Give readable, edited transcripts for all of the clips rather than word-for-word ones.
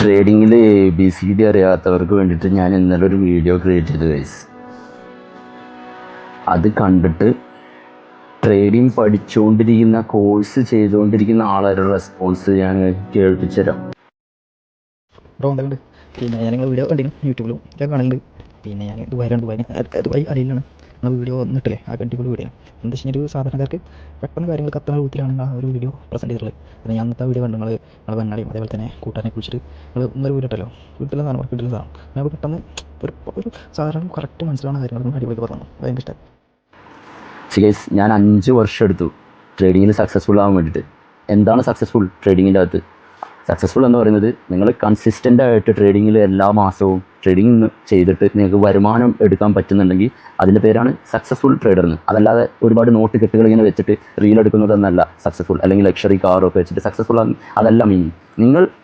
ട്രേഡിങ്ങിൽ ABCD അറിയാത്തവർക്ക് വേണ്ടിയിട്ട് ഞാൻ ഇന്നലെ ഒരു വീഡിയോ ക്രിയേറ്റ് ചെയ്തു ഗൈസ്. അത് കണ്ടിട്ട് ട്രേഡിങ് പഠിച്ചുകൊണ്ടിരിക്കുന്ന കോഴ്സ് ചെയ്തുകൊണ്ടിരിക്കുന്ന ആളൊരു റെസ്പോൺസ് ഞാൻ കേൾപ്പിച്ചു തരാം. എന്തുകൊണ്ട് പിന്നെ ഞാൻ നിങ്ങൾ വീഡിയോ കണ്ടിരുന്നു, യൂട്യൂബിലും ഞാൻ കാണലുണ്ട്. പിന്നെ ഞാൻ ദുബായ് അലയിലാണ് നിങ്ങൾ വീഡിയോ വന്നിട്ടില്ലേ, ആ അടിപൊളി വീഡിയോ. എന്താ വെച്ച് കഴിഞ്ഞാൽ ഒരു സാധാരണക്കാർക്ക് പെട്ടെന്ന് കാര്യങ്ങൾ കത്തുന്ന രൂപത്തിലാണ് ആ ഒരു വീഡിയോ പ്രസൻറ്റ് ചെയ്തിട്ടുള്ളത്. പിന്നെ ഞാൻ അന്നത്തെ വീഡിയോ കണ്ടു, നിങ്ങളെ ബംഗാളിയും അതേപോലെ തന്നെ കൂട്ടാനെ കുറിച്ചിട്ട് നിങ്ങൾ ഇന്നൊരു വീഡിയോ ഇട്ടല്ലോ, വീട്ടിലെ സാധനം വീട്ടിലെ സാധനം ഞാൻ പെട്ടെന്ന് ഒരു സാധാരണ കറക്റ്റ് മനസ്സിലാവുന്ന കാര്യങ്ങൾ അടിപൊളി പറഞ്ഞു, ഭയങ്കര ഇഷ്ടമായി. ഗൈസ്, ഞാൻ 5 വർഷം എടുത്തു ട്രേഡിങ്ങിൽ സക്സസ്ഫുൾ ആവാൻ വേണ്ടിയിട്ട്. എന്താണ് സക്സസ്ഫുൾ ട്രേഡിങ്ങിൻ്റെ അകത്ത്? സക്സസ്ഫുൾ എന്ന് പറയുന്നത് നിങ്ങൾ കൺസിസ്റ്റൻ്റ് ആയിട്ട് ട്രേഡിങ്ങിൽ എല്ലാ മാസവും ട്രേഡിങ് ചെയ്തിട്ട് നിങ്ങൾക്ക് വരുമാനം എടുക്കാൻ പറ്റുന്നുണ്ടെങ്കിൽ അതിൻ്റെ പേരാണ് സക്സസ്ഫുൾ ട്രേഡർ എന്ന്. അതല്ലാതെ ഒരുപാട് നോട്ട് കെട്ടുകൾ ഇങ്ങനെ വെച്ചിട്ട് റീൽ എടുക്കുന്നതെന്നല്ല സക്സസ്ഫുൾ, അല്ലെങ്കിൽ ലക്ഷറി കാറൊക്കെ വെച്ചിട്ട് സക്സസ്ഫുൾ ആണ്, അതല്ല മീനിങ്.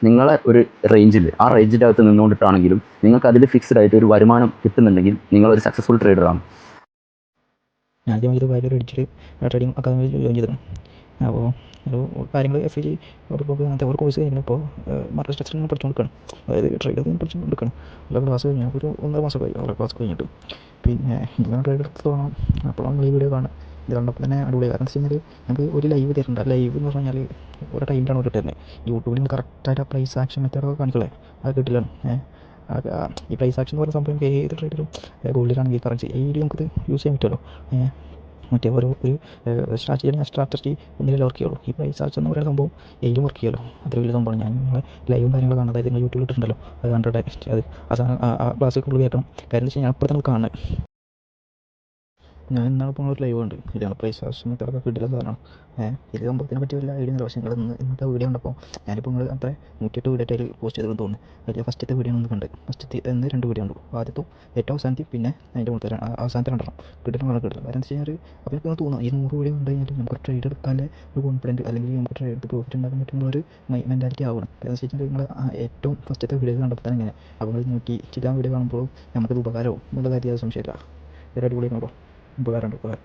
നിങ്ങളെ ഒരു റേഞ്ചിൽ, ആ റേഞ്ചിൻ്റെ അകത്ത് നിന്നുകൊണ്ടിട്ടാണെങ്കിലും നിങ്ങൾക്ക് അതിൽ ഫിക്സ്ഡ് ആയിട്ട് ഒരു വരുമാനം കിട്ടുന്നുണ്ടെങ്കിൽ നിങ്ങളൊരു സക്സസ്ഫുൾ ട്രേഡറാണ്. ഞാൻ ആദ്യം ദുബായിൽ ഒരു എഡിറ്റ് ട്രേഡിംഗ് അക്കാദമി ജോയിൻ ചെയ്തിരുന്നു. അപ്പോൾ ഒരു കാര്യങ്ങൾ FAG അങ്ങനത്തെ ഒരു കോഴ്സ് കഴിഞ്ഞാൽ ഇപ്പോൾ മാർക്കറ്റ് സ്ട്രക്ചർ പഠിച്ചുകൊണ്ടിരിക്കുകയാണ്. അതായത് ട്രേഡിംഗ് പഠിച്ചുകൊണ്ടിരിക്കുകയാണ്. എല്ലാ ക്ലാസ് കഴിഞ്ഞാൽ ഒരു 1.5 മാസം കഴിഞ്ഞു ഓരോ ക്ലാസ് കഴിഞ്ഞിട്ട്. പിന്നെ ഇങ്ങനെ ട്രേഡ് എടുത്ത് തോന്നണം. അപ്പോൾ നമ്മൾ ഈ വീഡിയോ കാണാം. ഇത് കണ്ടപ്പോൾ തന്നെ അടിപൊളി. കാരണം വെച്ച് കഴിഞ്ഞാൽ നമുക്ക് ഒരു ലൈവ് തരുന്നുണ്ട്. ആ ലൈവ് എന്ന് പറഞ്ഞാൽ ഓരോ ടൈമിലാണ് ഒരു തരുന്നത്. യൂട്യൂബിൽ കറക്റ്റായിട്ട് ആ പ്രൈസ് ആക്ഷൻ മെത്തേഡൊക്കെ കാണിക്കില്ലേ, അത് കിട്ടില്ല. ഈ പ്രൈസ് ആക്ഷൻ എന്ന് പറയുന്ന സംഭവം ഏത് ട്രേഡിലും ഗോൾഡിലാണെങ്കിൽ കറൻസി ഏത് നമുക്കത് യൂസ് ചെയ്യാൻ പറ്റുമല്ലോ. മറ്റേ ഒരു സ്ട്രാറ്റജി ഒന്നിലേ വർക്ക് ചെയ്യുള്ളൂ. ഈ പ്രൈസ് ആക്ഷൻ എന്ന് പറയുന്ന സംഭവം ഏതിലും വർക്ക് ചെയ്യുമല്ലോ. അത്ര വലിയ സംഭവമാണ്. ഞാൻ നിങ്ങളെ ലൈവും കാര്യങ്ങളും കാണാം. അതായത് നിങ്ങൾ യൂട്യൂബിൽ ഇട്ടിട്ടുണ്ടല്ലോ, അത് കണ്ടിട്ട് അത് ആ ക്ലാസ്സൊക്കെ കേൾക്കണം. കാര്യം എന്ന് വെച്ച് കഴിഞ്ഞാൽ അപ്പോൾ തന്നെ കാണുന്നത്. ഞാൻ ഇന്നാണ് ഇപ്പോൾ ഒരു ലൈവ് ഉണ്ട്, ഇതാണ് പ്രൈസ് ആക്ഷൻ മെത്തേഡൊക്കെ കിട്ടില്ല സാധനമാണ്. ഇത് സംഭവത്തിനെ പറ്റി വല്ല ഐഡിയ ഉണ്ടല്ലോ. പക്ഷേ നിങ്ങൾ ഇന്നത്തെ വീഡിയോ കണ്ടപ്പോൾ ഞാനിപ്പോൾ നിങ്ങൾ അത്ര 108 വീഡിയോ ആയിട്ട് പോസ്റ്റ് ചെയ്തെന്ന് തോന്നുന്നു. അതിൽ ഫസ്റ്റത്തെ വീഡിയോ ഒന്ന് കണ്ട്, ഫസ്റ്റത്തെ 2 വീഡിയോ ഉണ്ട്. ആദ്യത്തെ ഏറ്റവും അവസാനത്തിൽ, പിന്നെ അതിൻ്റെ മുകളിൽ അവസാനത്തെ 2 കിട്ടില്ല കിട്ടില്ല. കാരണം എന്താ വെച്ച് കഴിഞ്ഞാൽ അപ്പോൾ എനിക്ക് തോന്നുന്നു ഈ 100 വീഡിയോ കണ്ടു കഴിഞ്ഞാൽ നമുക്ക് ട്രേഡ് എടുക്കാനുള്ള ഒരു കോൺഫിഡൻറ്റ്, അല്ലെങ്കിൽ നമുക്ക് ട്രേഡ് പ്രോഫിറ്റ് ഉണ്ടാക്കാൻ പറ്റുന്ന ഒരു മെൻറ്റാലിറ്റി ആവണം. കാരണം വെച്ച് കഴിഞ്ഞാൽ നിങ്ങൾ ഏറ്റവും ഫസ്റ്റത്തെ വീഡിയോ കണ്ടപ്പോൾ തന്നെ ഇങ്ങനെ അപ്പോൾ 100 വീഡിയോ കാണുമ്പോൾ നമുക്കത് ഉപകാരവും എന്നുള്ള കാര്യം സംശയമില്ല. ഒരു അടിപൊളി നോക്കാം, ഉപകാരമുണ്ട് ഉപകാരം.